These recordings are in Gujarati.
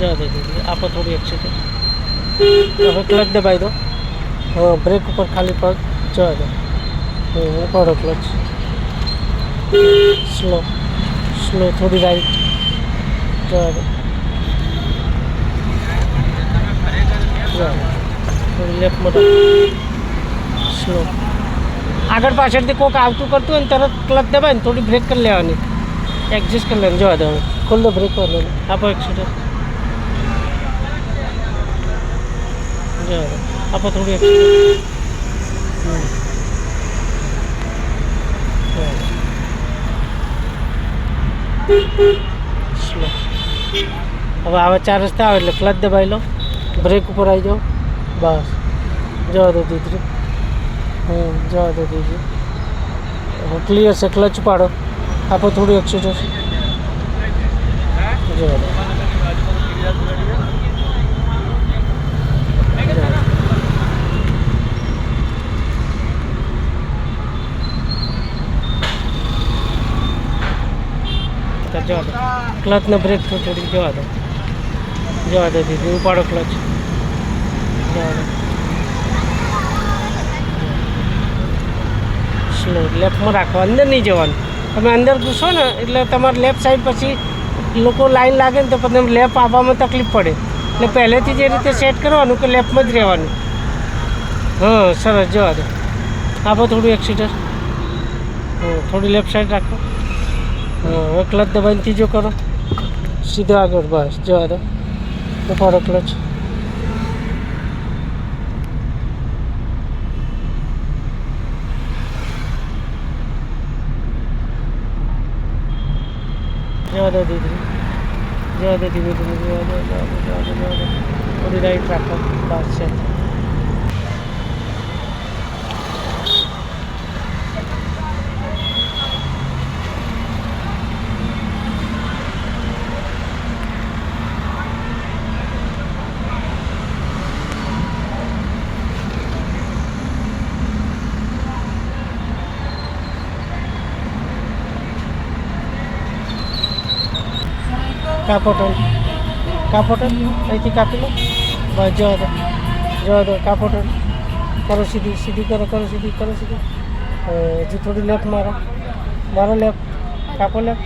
જવા દો દીધી, આપો થોડી એક્સિડન્ટ. હવે ક્લચ દબાવી દો. હા, બ્રેક ઉપર ખાલી પગ જવા દો. ઉપાડો ક્લચ. સ્લો સ્લો, થોડી રાઈટ જવા દો. થોડી લેફ્ટમાં સ્લો. આગળ પાછળથી કોઈક આવતું કરતું હોય ને તરત ક્લચ દબાય ને થોડી બ્રેક કરી લેવાની, એડજસ્ટ કરી લેવાની. જવા દો. ખોલ દો બ્રેક વાળો, આપો એક્સિડન્ટ. જવા દો, આપો થોડી એક્સિડન્ટ. સ્લો. હવે આવા 4 રસ્તા આવે એટલે ક્લચ દબાવી લો, બ્રેક ઉપર આવી જાઓ. બસ, જવા દો દીધી. જવા દો દીધી. ક્લિયર છે. ક્લચ પાડો, આપો થોડું એક્સિડન્ટ. જવા દો. જવા દો. ક્લચને બ્રેક થોડી જવા દો. જવા દો દીધી. ઉપાડો ક્લચ. જવા દો. સ્લો. લેફ્ટમાં રાખો, અંદર નહીં જવાનું. તમે અંદર ઘૂસો ને એટલે તમારે લેફ્ટ સાઈડ પછી લોકો લાઈન લાગે ને તો પછી લેફ્ટ આપવામાં તકલીફ પડે. એટલે પહેલેથી જે રીતે સેટ કરવાનું કે લેફ્ટમાં જ રહેવાનું. હા, સરસ. જવા દો. આપો થોડું એક્સિડન્ટ. થોડી લેફ્ટ સાઈડ રાખો. હવે ક્લચ દબાઈને ત્રીજો કરો, સીધો આગળ. બસ, જવા દો. ઉપાડો ક્લચ. જવા દો દીધી. જવા દો ધીમે ધીમે. જવા દો. થોડી રાઈટ રાખો. બસ છે. કાપોટન અહીંથી કાપી લો. બસ, જવા દો. જવા દો. કાપોટન કરો. સીધી સીધી કરો. સીધી કરો. હજી થોડી લેફ્ટ મારો. લેફ્ટ કાપો. લેફ્ટ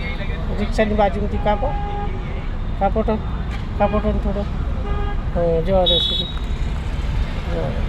રિક્ષાની બાજુમાંથી કાપો. કાપોટન થોડો. જવા દો સીધી. જવા દો.